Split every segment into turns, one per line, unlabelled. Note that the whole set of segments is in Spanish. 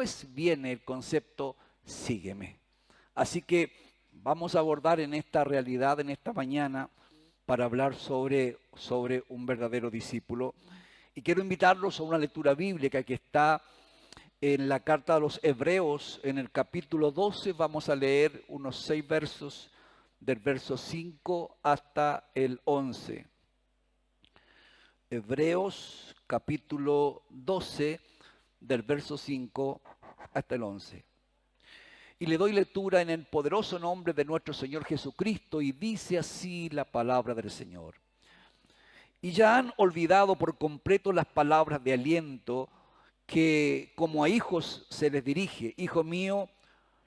después viene el concepto sígueme. Así que vamos a abordar en esta realidad, en esta mañana, para hablar sobre un verdadero discípulo. Y quiero invitarlos a una lectura bíblica que está en la carta a los Hebreos, en el capítulo 12. Vamos a leer unos 6 versos, del verso 5 hasta el 11. Hebreos capítulo 12, del verso 5 hasta el 11. Y le doy lectura en el poderoso nombre de nuestro Señor Jesucristo, y dice así la palabra del Señor. Y ya han olvidado por completo las palabras de aliento que como a hijos se les dirige. Hijo mío,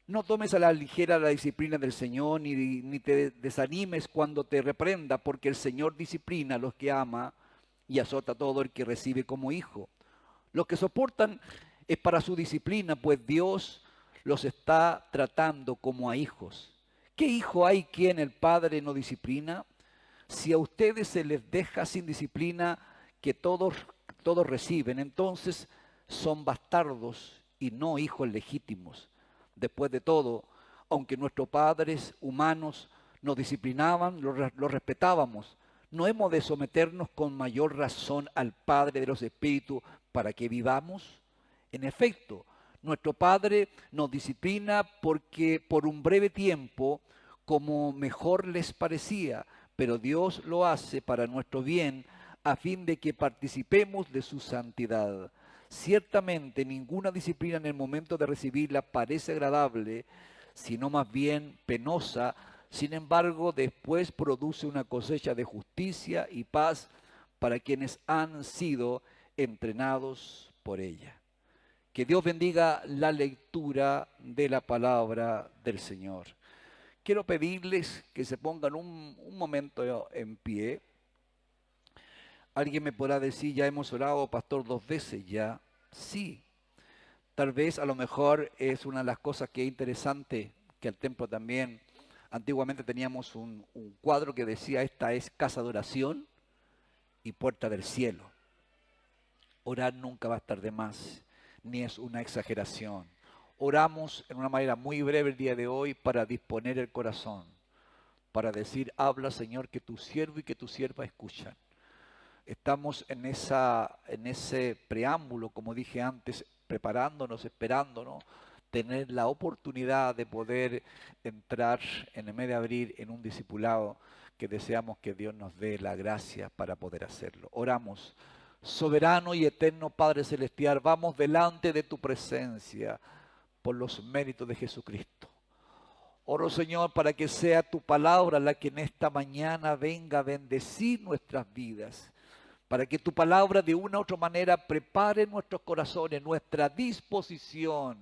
no tomes a la ligera la disciplina del Señor, ni te desanimes cuando te reprenda, porque el Señor disciplina a los que ama y azota a todo el que recibe como hijo. Los que soportan es para su disciplina, pues Dios los está tratando como a hijos. ¿Qué hijo hay quien el padre no disciplina? Si a ustedes se les deja sin disciplina que todos reciben, entonces son bastardos y no hijos legítimos. Después de todo, aunque nuestros padres humanos nos disciplinaban, los respetábamos. ¿No hemos de someternos con mayor razón al Padre de los Espíritus para que vivamos? En efecto, nuestro Padre nos disciplina porque por un breve tiempo, como mejor les parecía, pero Dios lo hace para nuestro bien, a fin de que participemos de su santidad. Ciertamente ninguna disciplina en el momento de recibirla parece agradable, sino más bien penosa. Sin embargo, después produce una cosecha de justicia y paz para quienes han sido entrenados por ella. Que Dios bendiga la lectura de la palabra del Señor. Quiero pedirles que se pongan un momento en pie. Alguien me podrá decir, ya hemos orado, pastor, 2 veces ya. Sí, tal vez a lo mejor es una de las cosas que es interesante, que el templo también, antiguamente teníamos un cuadro que decía, esta es casa de oración y puerta del cielo. Orar nunca va a estar de más, ni es una exageración. Oramos en una manera muy breve el día de hoy para disponer el corazón, para decir, habla Señor, que tu siervo y que tu sierva escuchan. Estamos en ese preámbulo, como dije antes, preparándonos, esperándonos, tener la oportunidad de poder entrar en el mes de abril en un discipulado que deseamos que Dios nos dé la gracia para poder hacerlo. Oramos. Soberano y eterno Padre Celestial, vamos delante de tu presencia por los méritos de Jesucristo. Oro, Señor, para que sea tu palabra la que en esta mañana venga a bendecir nuestras vidas, para que tu palabra de una u otra manera prepare nuestros corazones, nuestra disposición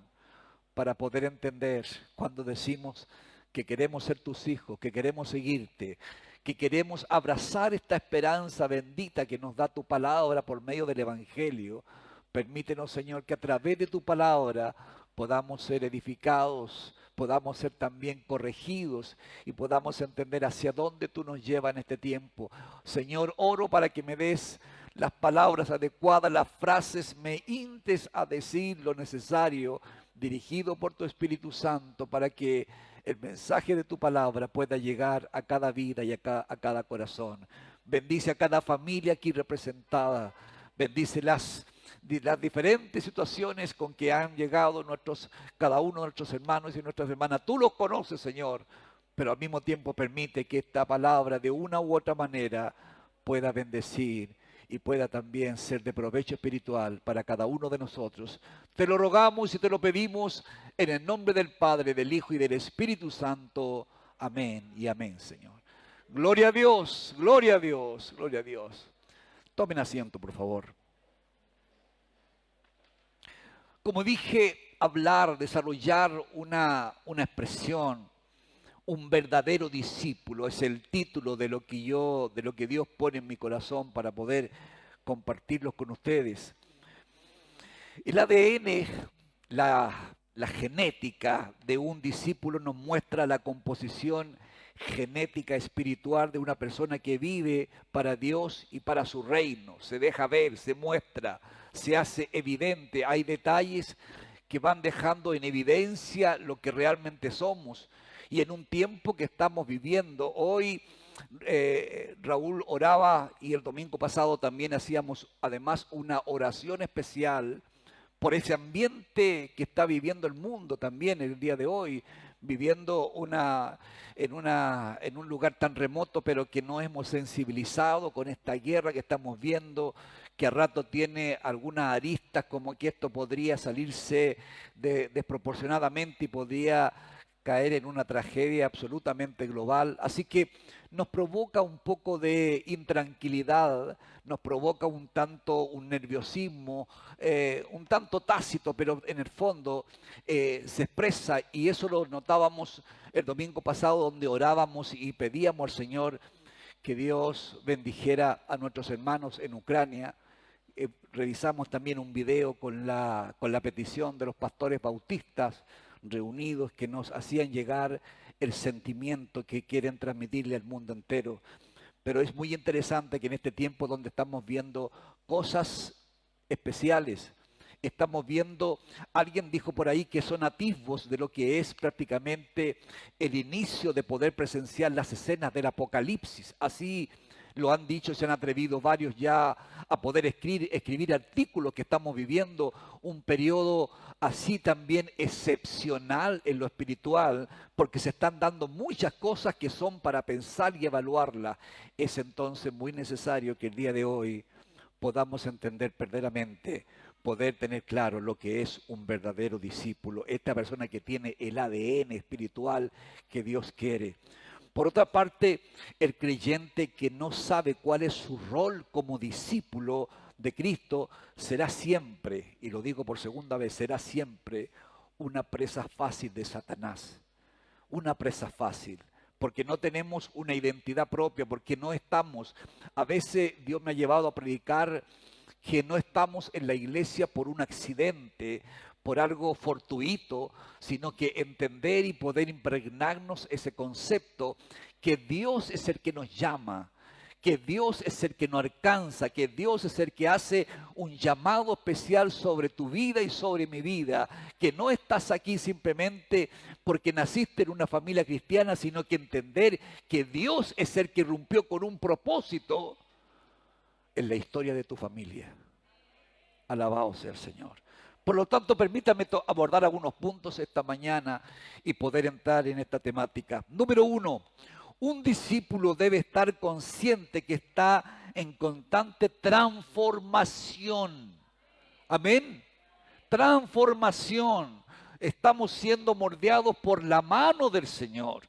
para poder entender cuando decimos que queremos ser tus hijos, que queremos seguirte, que queremos abrazar esta esperanza bendita que nos da tu palabra por medio del Evangelio. Permítenos, Señor, que a través de tu palabra podamos ser edificados, podamos ser también corregidos y podamos entender hacia dónde tú nos llevas en este tiempo. Señor, oro para que me des las palabras adecuadas, las frases, me intes a decir lo necesario, dirigido por tu Espíritu Santo, para que el mensaje de tu palabra pueda llegar a cada vida y a cada corazón. Bendice a cada familia aquí representada. Bendice las diferentes situaciones con que han llegado cada uno de nuestros hermanos y nuestras hermanas. Tú los conoces, Señor, pero al mismo tiempo permite que esta palabra de una u otra manera pueda bendecir y pueda también ser de provecho espiritual para cada uno de nosotros. Te lo rogamos y te lo pedimos en el nombre del Padre, del Hijo y del Espíritu Santo. Amén y amén, Señor. Gloria a Dios, gloria a Dios, gloria a Dios. Tomen asiento, por favor. Como dije, hablar, desarrollar una expresión, un verdadero discípulo, es el título de lo que Dios pone en mi corazón para poder compartirlos con ustedes. El ADN, la genética de un discípulo nos muestra la composición genética espiritual de una persona que vive para Dios y para su reino. Se deja ver, se muestra, se hace evidente. Hay detalles que van dejando en evidencia lo que realmente somos. Y en un tiempo que estamos viviendo, hoy Raúl oraba y el domingo pasado también hacíamos además una oración especial por ese ambiente que está viviendo el mundo también el día de hoy, viviendo en un lugar tan remoto, pero que no hemos sensibilizado con esta guerra que estamos viendo, que a rato tiene algunas aristas como que esto podría salirse desproporcionadamente y podría caer en una tragedia absolutamente global. Así que nos provoca un poco de intranquilidad, nos provoca un tanto un nerviosismo, un tanto tácito, pero en el fondo se expresa, y eso lo notábamos el domingo pasado donde orábamos y pedíamos al Señor que Dios bendijera a nuestros hermanos en Ucrania. Revisamos también un video con la petición de los pastores bautistas reunidos que nos hacían llegar el sentimiento que quieren transmitirle al mundo entero. Pero es muy interesante que en este tiempo donde estamos viendo cosas especiales, estamos viendo, alguien dijo por ahí que son atisbos de lo que es prácticamente el inicio de poder presenciar las escenas del Apocalipsis. Así lo han dicho, se han atrevido varios ya a poder escribir artículos, que estamos viviendo un periodo así también excepcional en lo espiritual, porque se están dando muchas cosas que son para pensar y evaluarlas. Es entonces muy necesario que el día de hoy podamos entender verdaderamente, poder tener claro lo que es un verdadero discípulo, esta persona que tiene el ADN espiritual que Dios quiere. Por otra parte, el creyente que no sabe cuál es su rol como discípulo de Cristo será siempre, y lo digo por segunda vez, será siempre una presa fácil de Satanás. Una presa fácil, porque no tenemos una identidad propia, porque no estamos. A veces Dios me ha llevado a predicar que no estamos en la iglesia por un accidente, por algo fortuito, sino que entender y poder impregnarnos ese concepto que Dios es el que nos llama, que Dios es el que nos alcanza, que Dios es el que hace un llamado especial sobre tu vida y sobre mi vida, que no estás aquí simplemente porque naciste en una familia cristiana, sino que entender que Dios es el que irrumpió con un propósito en la historia de tu familia. Alabado sea el Señor. Por lo tanto, permítame abordar algunos puntos esta mañana y poder entrar en esta temática. Número 1, un discípulo debe estar consciente que está en constante transformación. Amén. Transformación. Estamos siendo moldeados por la mano del Señor.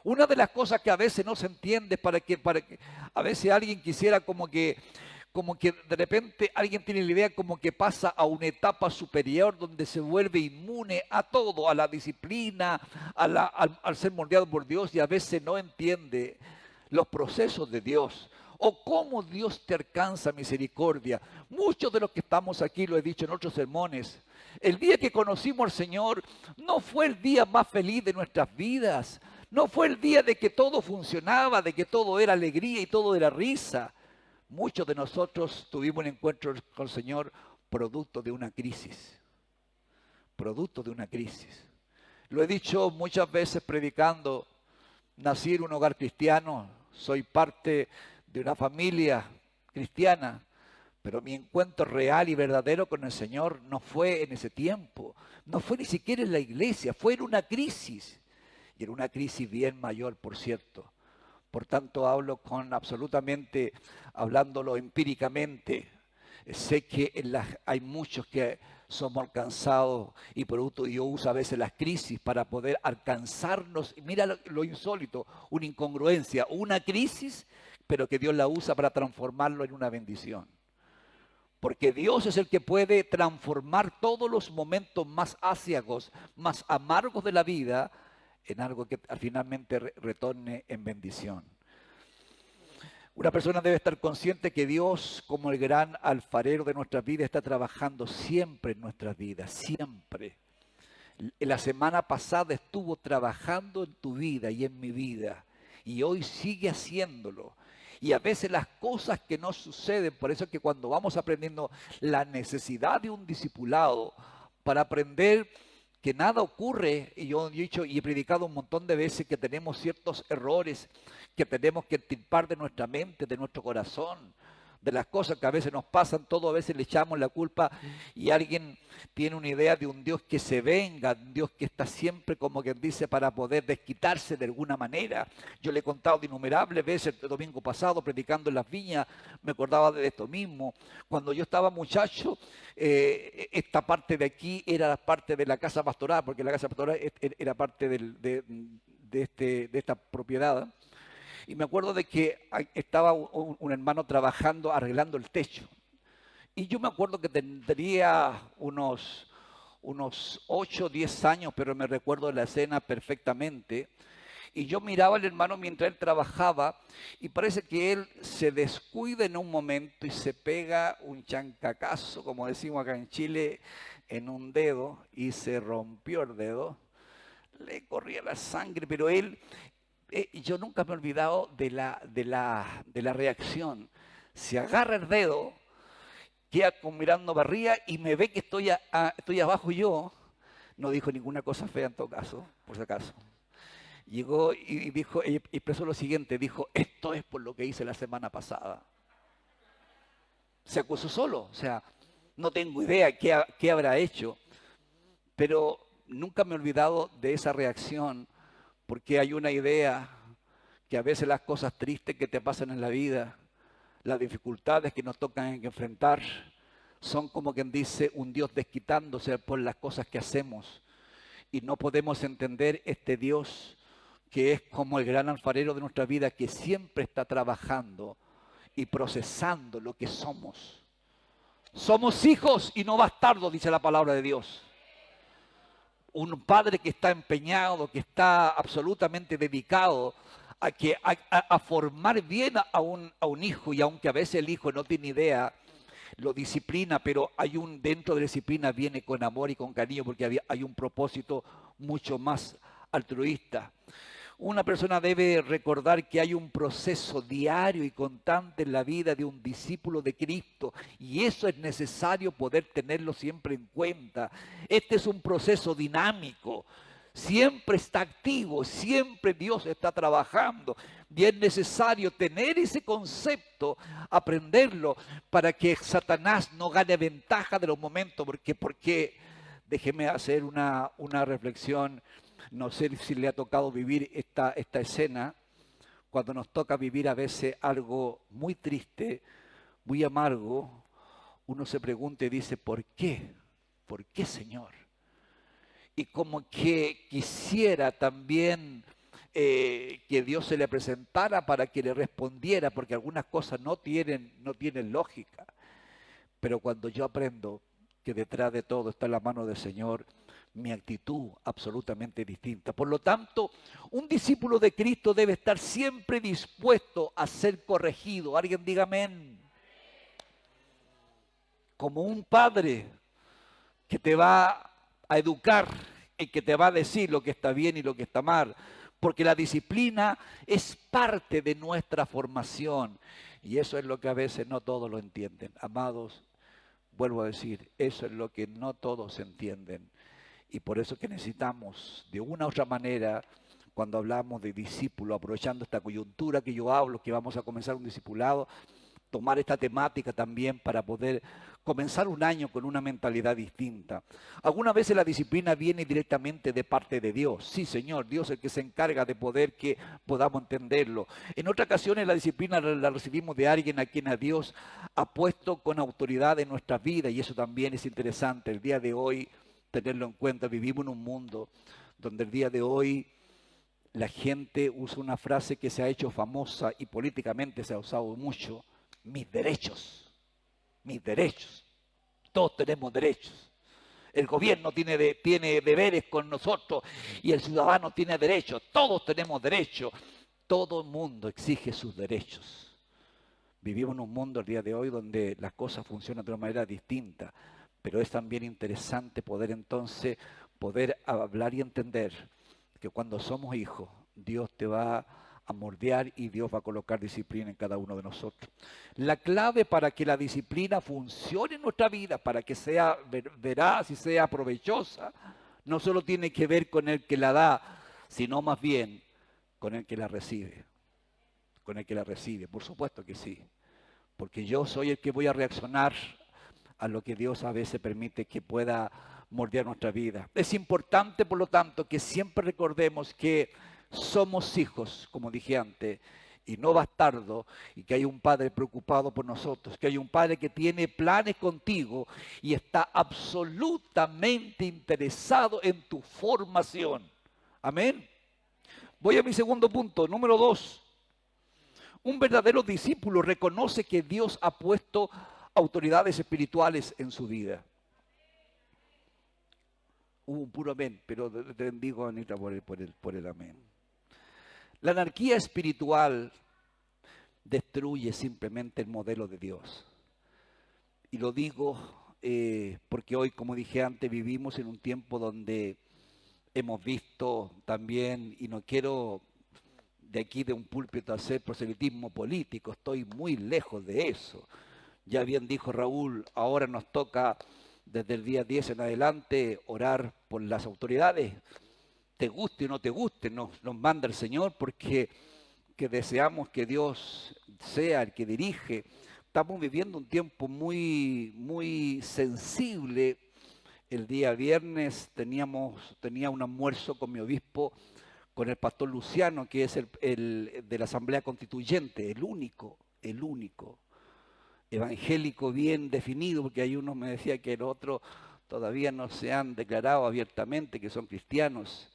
Una de las cosas que a veces no se entiende para que a veces alguien quisiera como que de repente alguien tiene la idea como que pasa a una etapa superior donde se vuelve inmune a todo, a la disciplina, al ser moldeado por Dios, y a veces no entiende los procesos de Dios o cómo Dios te alcanza misericordia. Muchos de los que estamos aquí, lo he dicho en otros sermones, el día que conocimos al Señor no fue el día más feliz de nuestras vidas, no fue el día de que todo funcionaba, de que todo era alegría y todo era risa. Muchos de nosotros tuvimos un encuentro con el Señor producto de una crisis. Producto de una crisis. Lo he dicho muchas veces predicando, nací en un hogar cristiano, soy parte de una familia cristiana, pero mi encuentro real y verdadero con el Señor no fue en ese tiempo, no fue ni siquiera en la iglesia, fue en una crisis. Y en una crisis bien mayor, por cierto. Por tanto, hablo hablándolo empíricamente. Sé que hay muchos que somos alcanzados y producto Dios usa a veces las crisis para poder alcanzarnos. Mira lo insólito, una incongruencia, una crisis, pero que Dios la usa para transformarlo en una bendición. Porque Dios es el que puede transformar todos los momentos más aciagos, más amargos de la vida, en algo que finalmente retorne en bendición. Una persona debe estar consciente que Dios, como el gran alfarero de nuestras vidas, está trabajando siempre en nuestras vidas, siempre. La semana pasada estuvo trabajando en tu vida y en mi vida, y hoy sigue haciéndolo. Y a veces las cosas que no suceden, por eso es que cuando vamos aprendiendo la necesidad de un discipulado, para aprender que nada ocurre, y yo he dicho y he predicado un montón de veces que tenemos ciertos errores que tenemos que extirpar de nuestra mente, de nuestro corazón, de las cosas que a veces nos pasan, todo a veces le echamos la culpa y alguien tiene una idea de un Dios que se venga, un Dios que está siempre como quien dice para poder desquitarse de alguna manera. Yo le he contado de innumerables veces el domingo pasado predicando en las viñas, me acordaba de esto mismo. Cuando yo estaba muchacho, esta parte de aquí era la parte de la casa pastoral, porque la casa pastoral era parte de esta propiedad. Y me acuerdo de que estaba un hermano trabajando, arreglando el techo. Y yo me acuerdo que tendría unos 8 o 10 años, pero me recuerdo de la escena perfectamente. Y yo miraba al hermano mientras él trabajaba y parece que él se descuida en un momento y se pega un chancacazo, como decimos acá en Chile, en un dedo y se rompió el dedo. Le corría la sangre, pero él yo nunca me he olvidado de la reacción. Se agarra el dedo, queda como mirando para arriba y me ve que estoy abajo yo. No dijo ninguna cosa fea en todo caso, por si acaso. Llegó y dijo, y expresó lo siguiente, dijo, esto es por lo que hice la semana pasada. Se acusó solo, o sea, no tengo idea qué habrá hecho, pero nunca me he olvidado de esa reacción, porque hay una idea que a veces las cosas tristes que te pasan en la vida, las dificultades que nos tocan enfrentar, son como quien dice un Dios desquitándose por las cosas que hacemos. Y no podemos entender este Dios que es como el gran alfarero de nuestra vida, que siempre está trabajando y procesando lo que somos. Somos hijos y no bastardos, dice la palabra de Dios. Un padre que está empeñado, que está absolutamente dedicado a formar bien a un hijo, y aunque a veces el hijo no tiene idea, lo disciplina, pero dentro de la disciplina viene con amor y con cariño, porque hay un propósito mucho más altruista. Una persona debe recordar que hay un proceso diario y constante en la vida de un discípulo de Cristo, y eso es necesario poder tenerlo siempre en cuenta. Este es un proceso dinámico, siempre está activo, siempre Dios está trabajando, y es necesario tener ese concepto, aprenderlo, para que Satanás no gane ventaja de los momentos, porque déjeme hacer una reflexión. No sé si le ha tocado vivir esta escena, cuando nos toca vivir a veces algo muy triste, muy amargo, uno se pregunta y dice, ¿por qué? ¿Por qué, Señor? Y como que quisiera también que Dios se le presentara para que le respondiera, porque algunas cosas no tienen lógica. Pero cuando yo aprendo que detrás de todo está la mano del Señor, mi actitud absolutamente distinta. Por lo tanto, un discípulo de Cristo debe estar siempre dispuesto a ser corregido. Alguien diga amén. Como un padre que te va a educar y que te va a decir lo que está bien y lo que está mal. Porque la disciplina es parte de nuestra formación. Y eso es lo que a veces no todos lo entienden. Amados, vuelvo a decir, eso es lo que no todos entienden. Y por eso que necesitamos, de una u otra manera, cuando hablamos de discípulo, aprovechando esta coyuntura que yo hablo, que vamos a comenzar un discipulado, tomar esta temática también para poder comenzar un año con una mentalidad distinta. Algunas veces la disciplina viene directamente de parte de Dios. Sí, Señor, Dios es el que se encarga de poder que podamos entenderlo. En otras ocasiones la disciplina la recibimos de alguien a quien a Dios ha puesto con autoridad en nuestras vidas, y eso también es interesante. El día de hoy, tenerlo en cuenta, vivimos en un mundo donde el día de hoy la gente usa una frase que se ha hecho famosa y políticamente se ha usado mucho: mis derechos, mis derechos. Todos tenemos derechos. El gobierno tiene deberes con nosotros y el ciudadano tiene derechos. Todos tenemos derechos. Todo el mundo exige sus derechos. Vivimos en un mundo el día de hoy donde las cosas funcionan de una manera distinta, pero es también interesante poder entonces hablar y entender que cuando somos hijos, Dios te va a moldear y Dios va a colocar disciplina en cada uno de nosotros. La clave para que la disciplina funcione en nuestra vida, para que sea veraz y sea provechosa, no solo tiene que ver con el que la da, sino más bien con el que la recibe. Con el que la recibe, por supuesto que sí. Porque yo soy el que voy a reaccionar a lo que Dios a veces permite que pueda moldear nuestra vida. Es importante, por lo tanto, que siempre recordemos que somos hijos, como dije antes, y no bastardos, y que hay un Padre preocupado por nosotros, que hay un Padre que tiene planes contigo y está absolutamente interesado en tu formación. Amén. Voy a mi segundo punto, número 2. Un verdadero discípulo reconoce que Dios ha puesto autoridades espirituales en su vida. Hubo un puro amén, pero te bendigo, Anita, por el amén. La anarquía espiritual destruye simplemente el modelo de Dios. Y lo digo porque hoy, como dije antes, vivimos en un tiempo donde hemos visto también, y no quiero de aquí de un púlpito hacer proselitismo político, estoy muy lejos de eso. Ya bien dijo Raúl, ahora nos toca desde el día 10 en adelante orar por las autoridades, te guste o no te guste, nos manda el Señor porque que deseamos que Dios sea el que dirige. Estamos viviendo un tiempo muy sensible. El día viernes tenía un almuerzo con mi obispo, con el pastor Luciano, que es el de la Asamblea Constituyente, el único evangélico bien definido, porque hay unos me decía que los otros todavía no se han declarado abiertamente que son cristianos,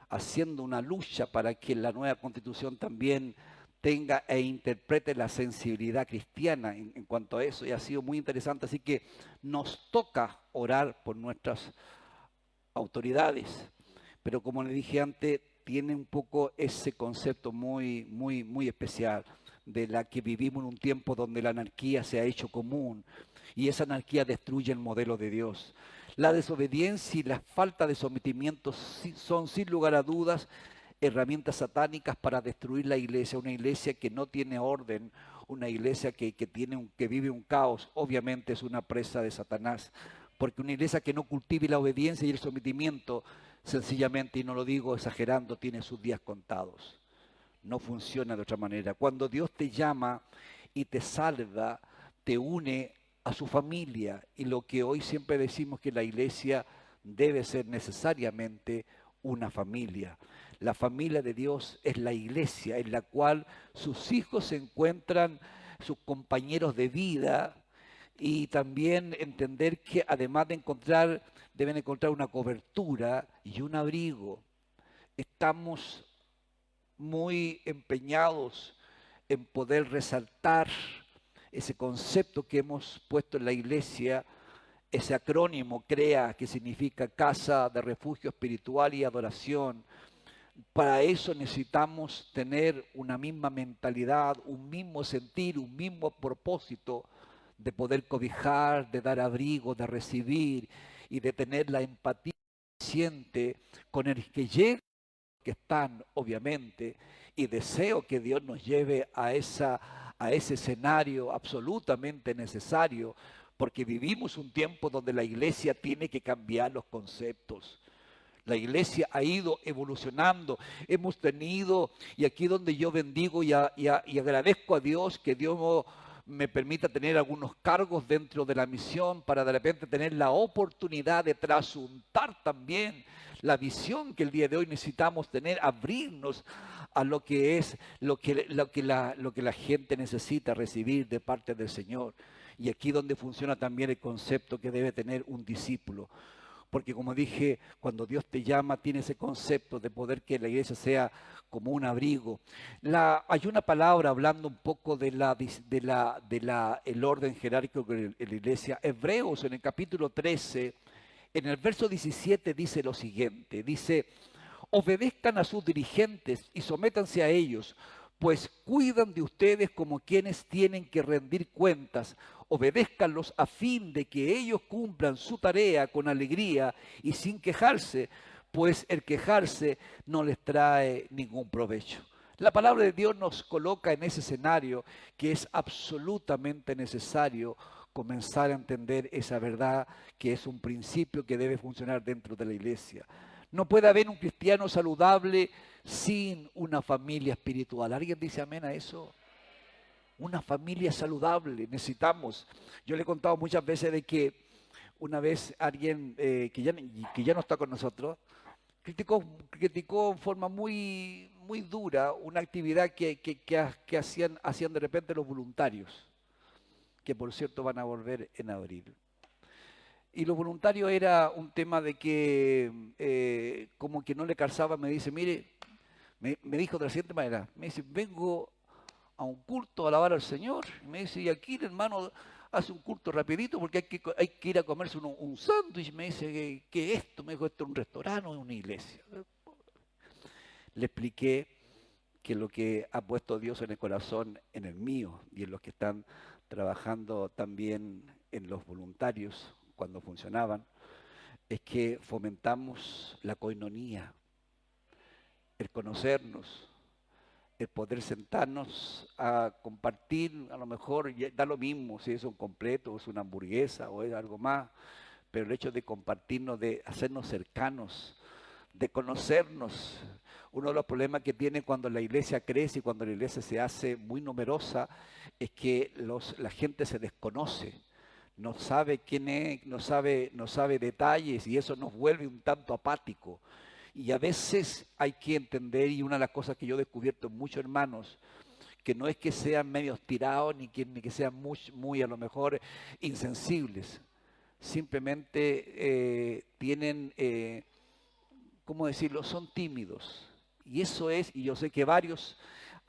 haciendo una lucha para que la nueva Constitución también tenga e interprete la sensibilidad cristiana en cuanto a eso, y ha sido muy interesante. Así que nos toca orar por nuestras autoridades, pero como le dije antes, tiene un poco ese concepto muy especial, de la que vivimos en un tiempo donde la anarquía se ha hecho común y esa anarquía destruye el modelo de Dios. La desobediencia y la falta de sometimiento son sin lugar a dudas herramientas satánicas para destruir la iglesia, una iglesia que no tiene orden, una iglesia que vive un caos, obviamente es una presa de Satanás, porque una iglesia que no cultive la obediencia y el sometimiento, sencillamente, y no lo digo exagerando, tiene sus días contados. No funciona de otra manera. Cuando Dios te llama y te salva, te une a su familia. Y lo que hoy siempre decimos que la iglesia debe ser necesariamente una familia. La familia de Dios es la iglesia en la cual sus hijos se encuentran, sus compañeros de vida, y también entender que además deben encontrar una cobertura y un abrigo. Estamos muy empeñados en poder resaltar ese concepto que hemos puesto en la iglesia, ese acrónimo CREA, que significa Casa de Refugio Espiritual y Adoración. Para eso necesitamos tener una misma mentalidad, un mismo sentir, un mismo propósito de poder cobijar, de dar abrigo, de recibir y de tener la empatía suficiente con el que llega, que están, obviamente, y deseo que Dios nos lleve a ese escenario absolutamente necesario, porque vivimos un tiempo donde la iglesia tiene que cambiar los conceptos. La iglesia ha ido evolucionando, hemos tenido, y aquí donde yo bendigo y agradezco a Dios que Dios me permita tener algunos cargos dentro de la misión para de repente tener la oportunidad de trasuntar también la visión que el día de hoy necesitamos tener, abrirnos a lo que es lo que la gente necesita recibir de parte del Señor. Y aquí donde funciona también el concepto que debe tener un discípulo. Porque como dije, cuando Dios te llama, tiene ese concepto de poder que la iglesia sea como un abrigo. Hay una palabra hablando un poco el orden jerárquico de la iglesia. Hebreos en el capítulo 13, en el verso 17 dice lo siguiente, dice: obedezcan a sus dirigentes y sométanse a ellos, pues cuidan de ustedes como quienes tienen que rendir cuentas. Obedézcanlos a fin de que ellos cumplan su tarea con alegría y sin quejarse, pues el quejarse no les trae ningún provecho. La palabra de Dios nos coloca en ese escenario que es absolutamente necesario comenzar a entender esa verdad que es un principio que debe funcionar dentro de la iglesia. No puede haber un cristiano saludable sin una familia espiritual. ¿Alguien dice amén a eso? Una familia saludable necesitamos. Yo le he contado muchas veces de que una vez alguien que ya no está con nosotros, criticó en forma muy dura una actividad que hacían de repente los voluntarios, que por cierto van a volver en abril. Y los voluntarios era un tema de que como que no le calzaba, me dice, mire, me dijo de la siguiente manera, me dice, vengo a un culto a alabar al Señor, y me dice, y aquí el hermano hace un culto rapidito porque hay que ir a comerse un sándwich. Me dice, ¿qué es esto? Me dijo, ¿esto es un restaurante o es una iglesia? Le expliqué que lo que ha puesto Dios en el corazón, en el mío y en los que están trabajando también en los voluntarios cuando funcionaban, es que fomentamos la coinonía, el conocernos, el poder sentarnos a compartir, a lo mejor da lo mismo si es un completo, o es una hamburguesa o es algo más, pero el hecho de compartirnos, de hacernos cercanos, de conocernos. Uno de los problemas que tiene cuando la iglesia crece y cuando la iglesia se hace muy numerosa es que la gente se desconoce, no sabe quién es, no sabe detalles y eso nos vuelve un tanto apático. Y a veces hay que entender, y una de las cosas que yo he descubierto en muchos hermanos, que no es que sean medios tirados ni que sean muy a lo mejor insensibles, simplemente tienen, ¿cómo decirlo?, son tímidos. Y eso es, y yo sé que varios,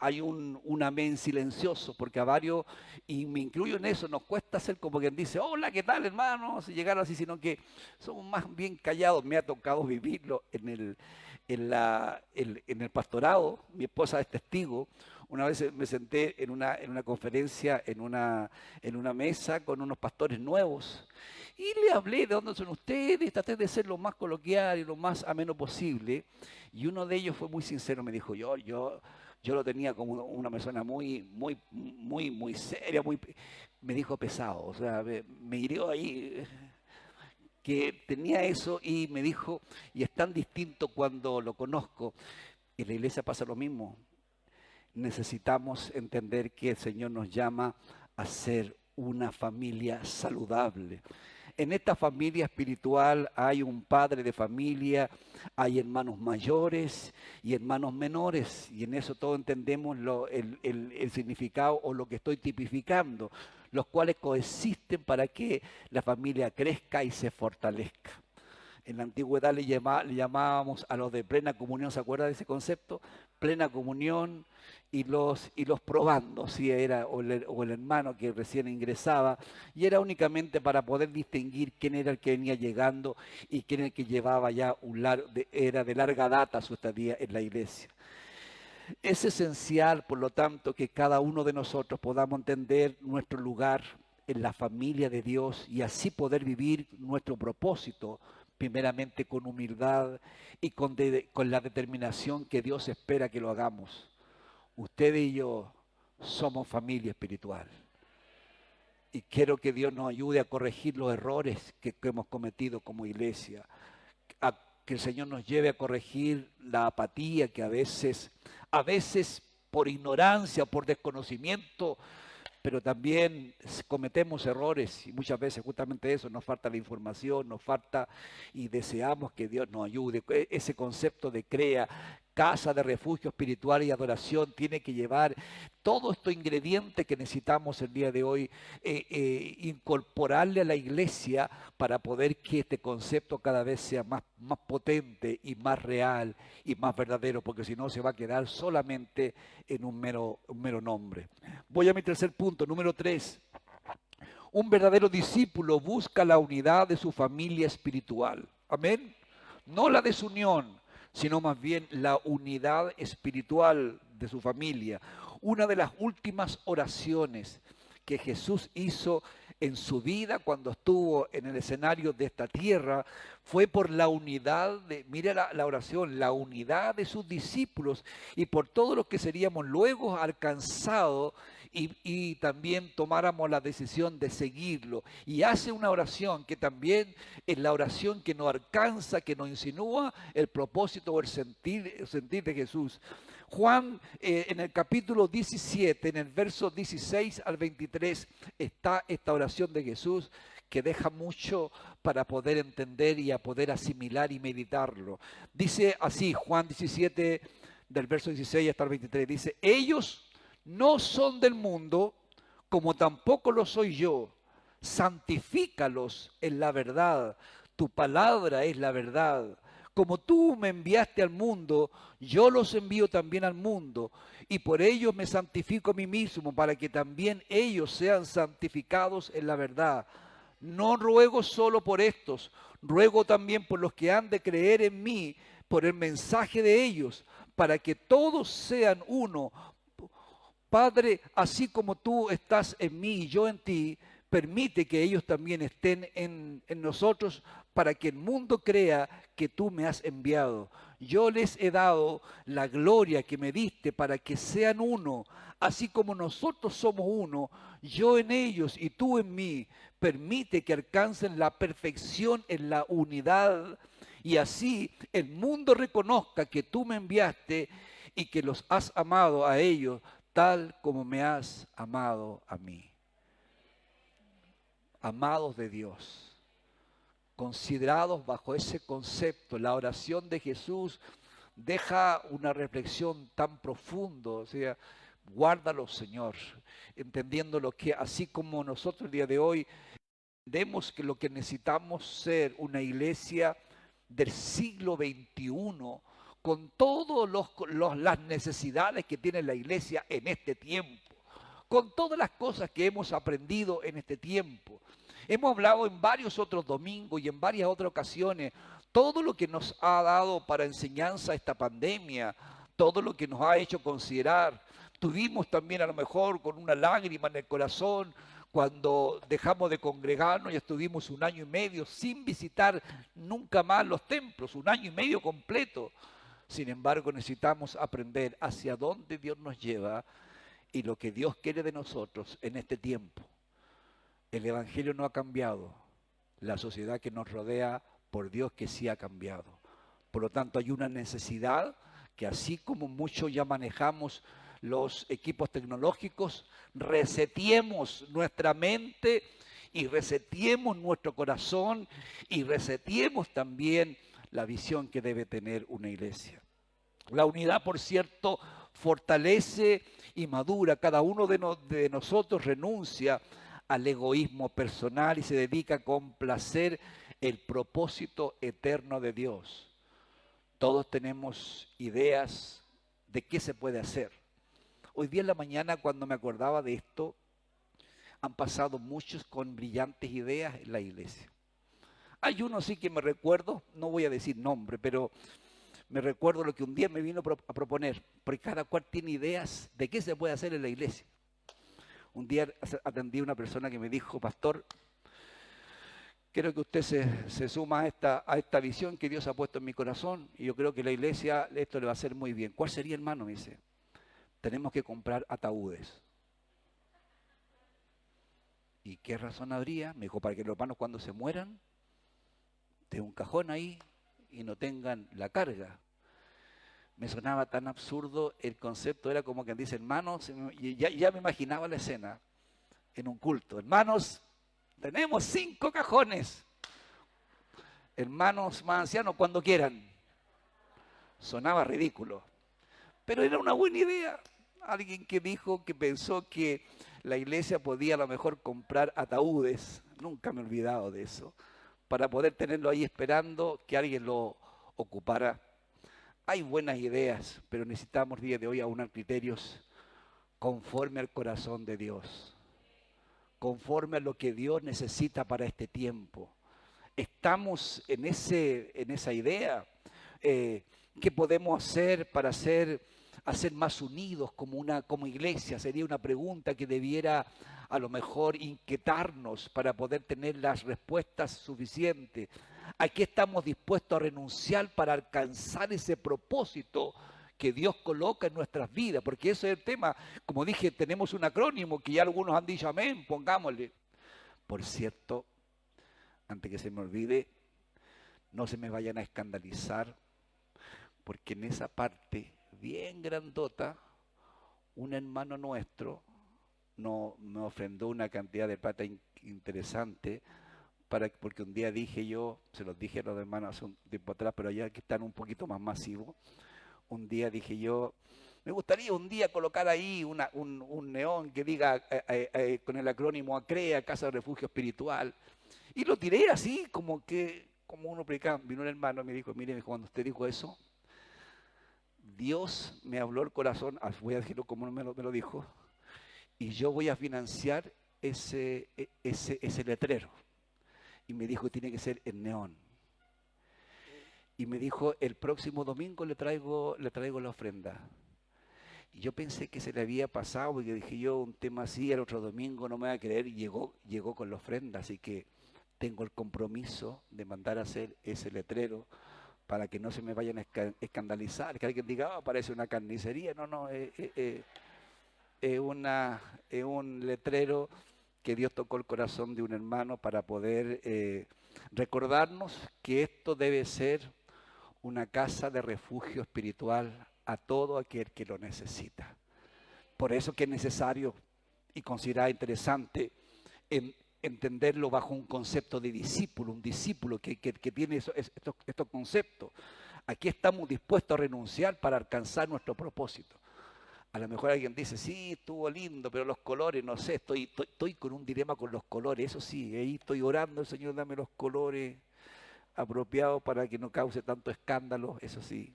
hay un amén silencioso, porque a varios, y me incluyo en eso, nos cuesta ser como quien dice, hola, ¿qué tal, hermano? Si llegar así, sino que somos más bien callados. Me ha tocado vivirlo en el pastorado. Mi esposa es testigo. Una vez me senté en una conferencia, en una mesa con unos pastores nuevos, y le hablé de dónde son ustedes, traté de ser lo más coloquial y lo más ameno posible, y uno de ellos fue muy sincero, me dijo, yo lo tenía como una persona muy seria, me dijo pesado, o sea, me hirió ahí que tenía eso y me dijo, y es tan distinto cuando lo conozco. En la iglesia pasa lo mismo. Necesitamos entender que el Señor nos llama a ser una familia saludable. En esta familia espiritual hay un padre de familia, hay hermanos mayores y hermanos menores, y en eso todos entendemos el significado o lo que estoy tipificando, los cuales coexisten para que la familia crezca y se fortalezca. En la antigüedad le llamábamos a los de plena comunión, ¿se acuerda de ese concepto? Plena comunión y los probando, si era o el hermano que recién ingresaba, y era únicamente para poder distinguir quién era el que venía llegando y quién era el que llevaba ya era de larga data su estadía en la iglesia. Es esencial, por lo tanto, que cada uno de nosotros podamos entender nuestro lugar en la familia de Dios y así poder vivir nuestro propósito, primeramente con humildad y con la determinación que Dios espera que lo hagamos. Usted y yo somos familia espiritual. Y quiero que Dios nos ayude a corregir los errores que hemos cometido como iglesia. Que el Señor nos lleve a corregir la apatía que a veces por ignorancia, por desconocimiento, pero también cometemos errores y muchas veces justamente eso, nos falta la información, nos falta y deseamos que Dios nos ayude. Ese concepto de CREA, casa de refugio espiritual y adoración, tiene que llevar todos estos ingredientes que necesitamos el día de hoy, incorporarle a la iglesia para poder que este concepto cada vez sea más potente y más real y más verdadero, porque si no se va a quedar solamente en un mero nombre. Voy a mi tercer punto, número 3. Un verdadero discípulo busca la unidad de su familia espiritual. Amén. No la desunión, sino más bien la unidad espiritual de su familia. Una de las últimas oraciones que Jesús hizo en su vida cuando estuvo en el escenario de esta tierra fue por la unidad de, mira la oración, la unidad de sus discípulos y por todo lo que seríamos luego alcanzados y también tomáramos la decisión de seguirlo. Y hace una oración que también es la oración que nos alcanza, que nos insinúa el propósito o el sentir de Jesús. Juan, en el capítulo 17, en el verso 16 al 23, está esta oración de Jesús que deja mucho para poder entender y a poder asimilar y meditarlo. Dice así, Juan 17, del verso 16 hasta el 23, dice, ellos no son del mundo, como tampoco lo soy yo. Santifícalos en la verdad. Tu palabra es la verdad. Como tú me enviaste al mundo, yo los envío también al mundo, y por ellos me santifico a mí mismo, para que también ellos sean santificados en la verdad. No ruego solo por estos, ruego también por los que han de creer en mí, por el mensaje de ellos, para que todos sean uno. Padre, así como tú estás en mí y yo en ti, permite que ellos también estén en nosotros para que el mundo crea que tú me has enviado. Yo les he dado la gloria que me diste para que sean uno, así como nosotros somos uno, yo en ellos y tú en mí. Permite que alcancen la perfección en la unidad y así el mundo reconozca que tú me enviaste y que los has amado a ellos tal como me has amado a mí. Amados de Dios, considerados bajo ese concepto, la oración de Jesús deja una reflexión tan profunda, o sea, guárdalo, Señor, entendiendo lo que, así como nosotros el día de hoy, entendemos que lo que necesitamos ser una iglesia del siglo XXI, con todas las necesidades que tiene la iglesia en este tiempo, con todas las cosas que hemos aprendido en este tiempo. Hemos hablado en varios otros domingos y en varias otras ocasiones todo lo que nos ha dado para enseñanza esta pandemia, todo lo que nos ha hecho considerar. Tuvimos también a lo mejor con una lágrima en el corazón cuando dejamos de congregarnos y estuvimos 1 año y medio sin visitar nunca más los templos, 1 año y medio completo. Sin embargo, necesitamos aprender hacia dónde Dios nos lleva y lo que Dios quiere de nosotros en este tiempo. El Evangelio no ha cambiado, la sociedad que nos rodea, por Dios que sí ha cambiado. Por lo tanto, hay una necesidad que así como muchos ya manejamos los equipos tecnológicos, resetiemos nuestra mente y resetiemos nuestro corazón y resetiemos también la visión que debe tener una iglesia. La unidad, por cierto, fortalece y madura. Cada uno de nosotros renuncia al egoísmo personal y se dedica a complacer el propósito eterno de Dios. Todos tenemos ideas de qué se puede hacer. Hoy día en la mañana, cuando me acordaba de esto, han pasado muchos con brillantes ideas en la iglesia. Hay uno sí que me recuerdo, no voy a decir nombre, pero me recuerdo lo que un día me vino a proponer, porque cada cual tiene ideas de qué se puede hacer en la iglesia. Un día atendí a una persona que me dijo, pastor, quiero que usted se suma a esta visión que Dios ha puesto en mi corazón y yo creo que la iglesia esto le va a hacer muy bien. ¿Cuál sería, hermano? Me dice, tenemos que comprar ataúdes. ¿Y qué razón habría? Me dijo, para que los hermanos cuando se mueran, tengan un cajón ahí y no tengan la carga. Me sonaba tan absurdo el concepto, era como que dice, hermanos, y ya me imaginaba la escena en un culto. Hermanos, tenemos 5 cajones. Hermanos más ancianos, cuando quieran. Sonaba ridículo, pero era una buena idea. Alguien que dijo, que pensó que la iglesia podía a lo mejor comprar ataúdes, nunca me he olvidado de eso, para poder tenerlo ahí esperando que alguien lo ocupara. Hay buenas ideas, pero necesitamos día de hoy aunar criterios conforme al corazón de Dios, conforme a lo que Dios necesita para este tiempo. Estamos en esa idea. ¿Qué podemos hacer para ser a ser más unidos como iglesia? Sería una pregunta que debiera a lo mejor inquietarnos para poder tener las respuestas suficientes. ¿A qué estamos dispuestos a renunciar para alcanzar ese propósito que Dios coloca en nuestras vidas? Porque ese es el tema. Como dije, tenemos un acrónimo que ya algunos han dicho amén, pongámosle. Por cierto, antes que se me olvide, no se me vayan a escandalizar, porque en esa parte bien grandota, un hermano nuestro me ofrendó una cantidad de plata interesante, porque un día dije yo, se los dije a los hermanos hace un tiempo atrás, pero ya que están un poquito más masivos, un día dije yo, me gustaría un día colocar ahí un neón que diga con el acrónimo ACREA, Casa de Refugio Espiritual, y lo tiré así, como uno predicaba. Vino un hermano y me dijo, mire, cuando usted dijo eso, Dios me habló el corazón, voy a decirlo como me lo dijo, y yo voy a financiar ese letrero. Y me dijo, tiene que ser en neón. Y me dijo, el próximo domingo le traigo la ofrenda. Y yo pensé que se le había pasado, porque dije yo, un tema así, el otro domingo no me va a creer, y llegó con la ofrenda. Así que tengo el compromiso de mandar a hacer ese letrero para que no se me vayan a escandalizar, que alguien diga, parece una carnicería. No, es un letrero que Dios tocó el corazón de un hermano para poder recordarnos que esto debe ser una casa de refugio espiritual a todo aquel que lo necesita. Por eso que es necesario y considerado interesante entenderlo bajo un concepto de discípulo, un discípulo que tiene estos conceptos. Aquí estamos dispuestos a renunciar para alcanzar nuestro propósito. A lo mejor alguien dice, sí, estuvo lindo, pero los colores, no sé, estoy con un dilema con los colores. Eso sí, ahí estoy orando, Señor, dame los colores apropiados para que no cause tanto escándalo, eso sí.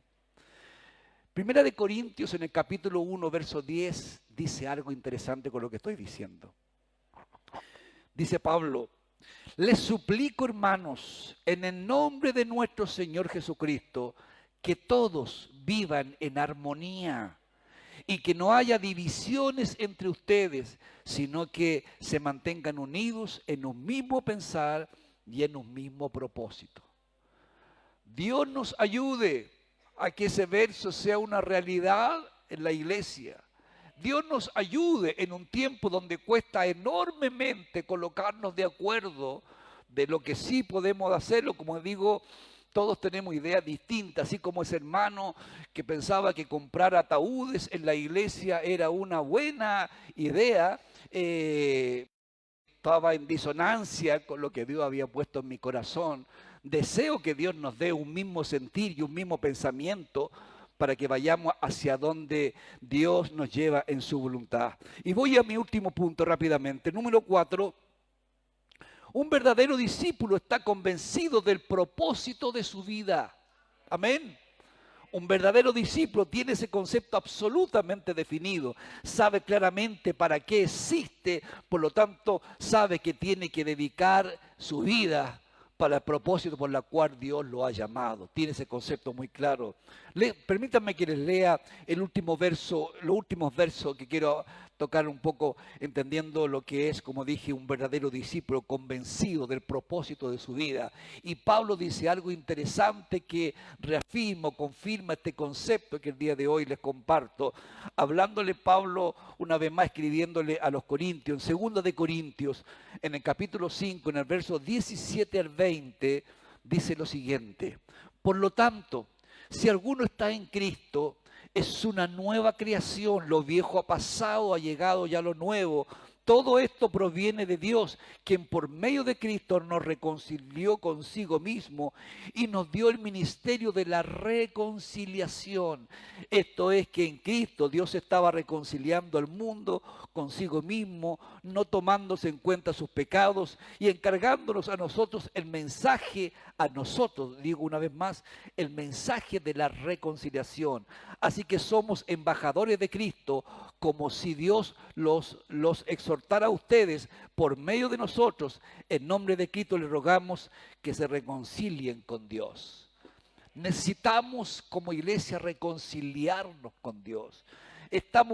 Primera de Corintios, en el capítulo 1, verso 10, dice algo interesante con lo que estoy diciendo. Dice Pablo, les suplico, hermanos, en el nombre de nuestro Señor Jesucristo, que todos vivan en armonía y que no haya divisiones entre ustedes, sino que se mantengan unidos en un mismo pensar y en un mismo propósito. Dios nos ayude a que ese verso sea una realidad en la iglesia. Dios nos ayude en un tiempo donde cuesta enormemente colocarnos de acuerdo de lo que sí podemos hacerlo. Como digo, todos tenemos ideas distintas, así como ese hermano que pensaba que comprar ataúdes en la iglesia era una buena idea, estaba en disonancia con lo que Dios había puesto en mi corazón. Deseo que Dios nos dé un mismo sentir y un mismo pensamiento para que vayamos hacia donde Dios nos lleva en su voluntad. Y voy a mi último punto rápidamente. Número 4. Un verdadero discípulo está convencido del propósito de su vida. Amén. Un verdadero discípulo tiene ese concepto absolutamente definido. Sabe claramente para qué existe, por lo tanto sabe que tiene que dedicar su vida para el propósito por el cual Dios lo ha llamado. Tiene ese concepto muy claro. Permítanme que les lea el último verso, los últimos versos que quiero tocar un poco, entendiendo lo que es, como dije, un verdadero discípulo convencido del propósito de su vida. Y Pablo dice algo interesante que reafirma, confirma este concepto que el día de hoy les comparto. Hablándole Pablo, una vez más escribiéndole a los Corintios, en 2 de Corintios, en el capítulo 5, en el verso 17 al 20, dice lo siguiente: por lo tanto, si alguno está en Cristo, es una nueva creación, lo viejo ha pasado, ha llegado ya lo nuevo. Todo esto proviene de Dios, quien por medio de Cristo nos reconcilió consigo mismo y nos dio el ministerio de la reconciliación. Esto es que en Cristo Dios estaba reconciliando al mundo consigo mismo, no tomándose en cuenta sus pecados y encargándonos a nosotros el mensaje, digo una vez más, el mensaje de la reconciliación. Así que somos embajadores de Cristo, como si Dios los exhortara a ustedes por medio de nosotros. En nombre de Cristo les rogamos que se reconcilien con Dios. Necesitamos como iglesia reconciliarnos con Dios.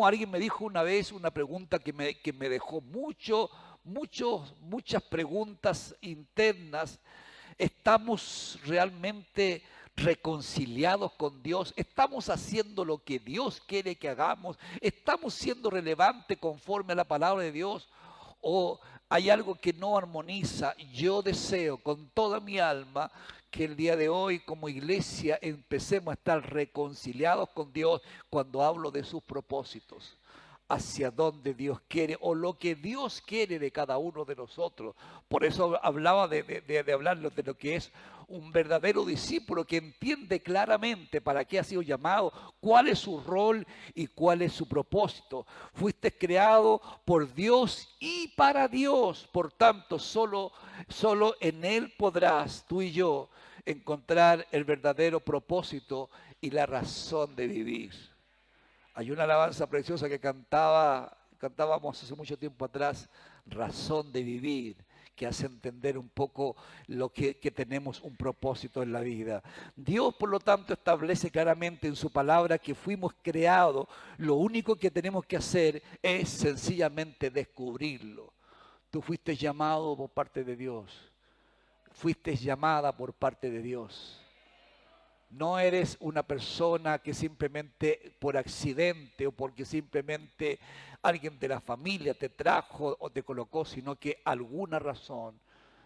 Alguien me dijo una vez una pregunta que me dejó muchas preguntas internas. ¿Estamos realmente reconciliados con Dios? ¿Estamos haciendo lo que Dios quiere que hagamos? ¿Estamos siendo relevantes conforme a la palabra de Dios? ¿O hay algo que no armoniza? Yo deseo con toda mi alma que el día de hoy como iglesia empecemos a estar reconciliados con Dios cuando hablo de sus propósitos, hacia dónde Dios quiere o lo que Dios quiere de cada uno de nosotros. Por eso hablaba de hablar de lo que es un verdadero discípulo que entiende claramente para qué ha sido llamado, cuál es su rol y cuál es su propósito. Fuiste creado por Dios y para Dios, por tanto, solo en Él podrás, tú y yo, encontrar el verdadero propósito y la razón de vivir. Hay una alabanza preciosa que cantábamos hace mucho tiempo atrás, Razón de Vivir, que hace entender un poco que tenemos un propósito en la vida. Dios, por lo tanto, establece claramente en su palabra que fuimos creados. Lo único que tenemos que hacer es sencillamente descubrirlo. Tú fuiste llamado por parte de Dios. Fuiste llamada por parte de Dios. No eres una persona que simplemente por accidente o porque simplemente alguien de la familia te trajo o te colocó, sino que alguna razón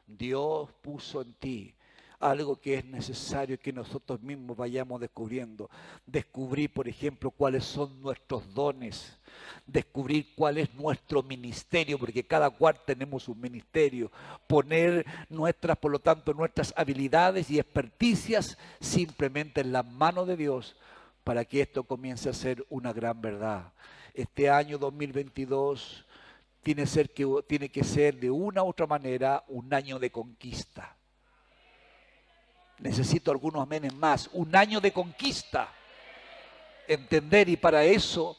Dios puso en ti algo que es necesario que nosotros mismos vayamos descubriendo. Descubrir, por ejemplo, cuáles son nuestros dones. Descubrir cuál es nuestro ministerio, porque cada cual tenemos un ministerio. Poner por lo tanto, nuestras habilidades y experticias simplemente en las manos de Dios para que esto comience a ser una gran verdad. Este año 2022 tiene que ser de una u otra manera un año de conquista. Necesito algunos amenes más. Un año de conquista. Entender, y para eso,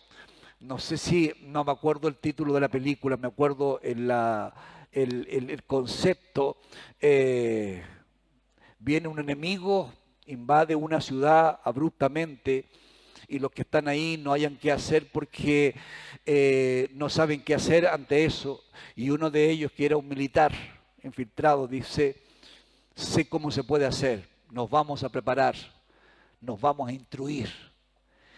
no me acuerdo el título de la película, me acuerdo el concepto. Viene un enemigo, invade una ciudad abruptamente y los que están ahí no hayan qué hacer porque no saben qué hacer ante eso. Y uno de ellos, que era un militar infiltrado, dice: sé cómo se puede hacer, nos vamos a preparar, nos vamos a instruir.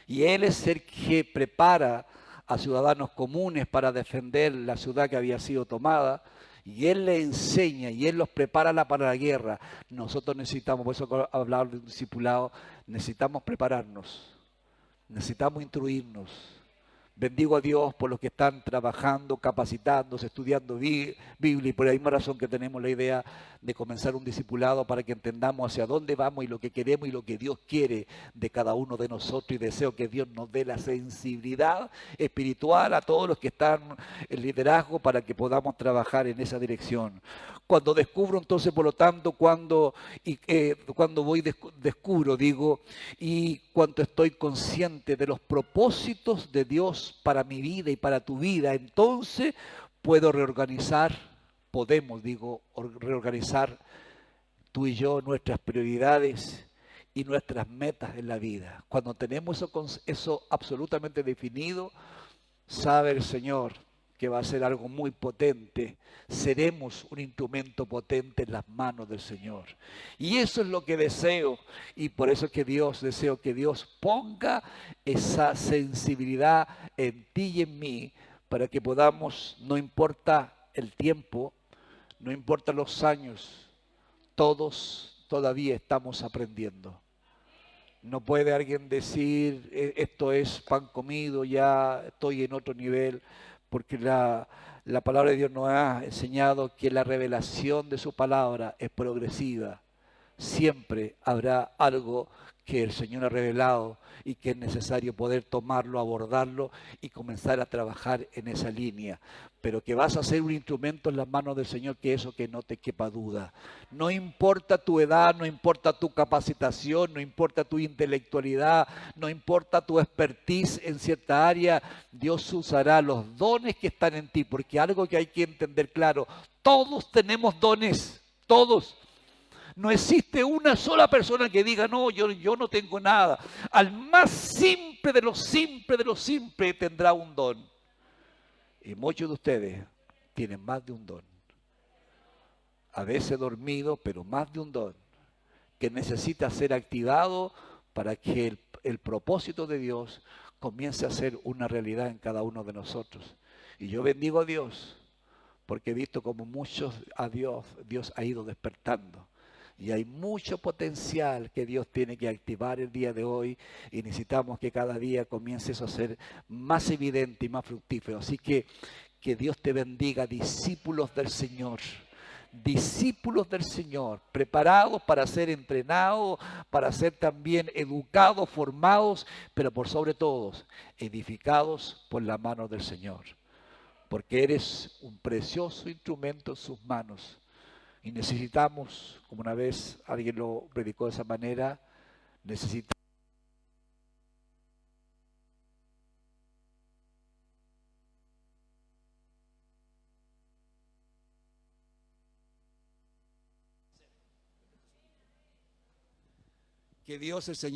Y él es el que prepara a ciudadanos comunes para defender la ciudad que había sido tomada, y él le enseña y él los prepara para la guerra. Nosotros necesitamos, por eso hablar de un discipulado, necesitamos prepararnos, necesitamos instruirnos. Bendigo a Dios por los que están trabajando, capacitándose, estudiando Biblia, y por la misma razón que tenemos la idea de comenzar un discipulado para que entendamos hacia dónde vamos y lo que queremos y lo que Dios quiere de cada uno de nosotros. Y deseo que Dios nos dé la sensibilidad espiritual a todos los que están en liderazgo para que podamos trabajar en esa dirección. Cuando descubro entonces, por lo tanto, cuando descubro, digo, y cuando estoy consciente de los propósitos de Dios para mi vida y para tu vida, entonces podemos reorganizar tú y yo nuestras prioridades y nuestras metas en la vida. Cuando tenemos eso absolutamente definido, sabe el Señor que va a ser algo muy potente. Seremos un instrumento potente en las manos del Señor. Y eso es lo que deseo. Y por eso deseo que Dios ponga esa sensibilidad en ti y en mí, para que podamos, no importa el tiempo, no importa los años, todos todavía estamos aprendiendo. No puede alguien decir, esto es pan comido, ya estoy en otro nivel, porque la palabra de Dios nos ha enseñado que la revelación de su palabra es progresiva. Siempre habrá algo que el Señor ha revelado y que es necesario poder tomarlo, abordarlo y comenzar a trabajar en esa línea. Pero que vas a ser un instrumento en las manos del Señor, que eso que no te quepa duda. No importa tu edad, no importa tu capacitación, no importa tu intelectualidad, no importa tu expertise en cierta área, Dios usará los dones que están en ti, porque algo que hay que entender claro, todos tenemos dones, todos. No existe una sola persona que diga, no, yo no tengo nada. Al más simple de los simples de los simples tendrá un don. Y muchos de ustedes tienen más de un don. A veces dormido, pero más de un don, que necesita ser activado para que el propósito de Dios comience a ser una realidad en cada uno de nosotros. Y yo bendigo a Dios, porque he visto como muchos a Dios ha ido despertando. Y hay mucho potencial que Dios tiene que activar el día de hoy y necesitamos que cada día comience eso a ser más evidente y más fructífero. Así que Dios te bendiga, discípulos del Señor. Discípulos del Señor, preparados para ser entrenados, para ser también educados, formados, pero por sobre todo edificados por la mano del Señor. Porque eres un precioso instrumento en sus manos. Y necesitamos, como una vez alguien lo predicó de esa manera, necesitamos que Dios el Señor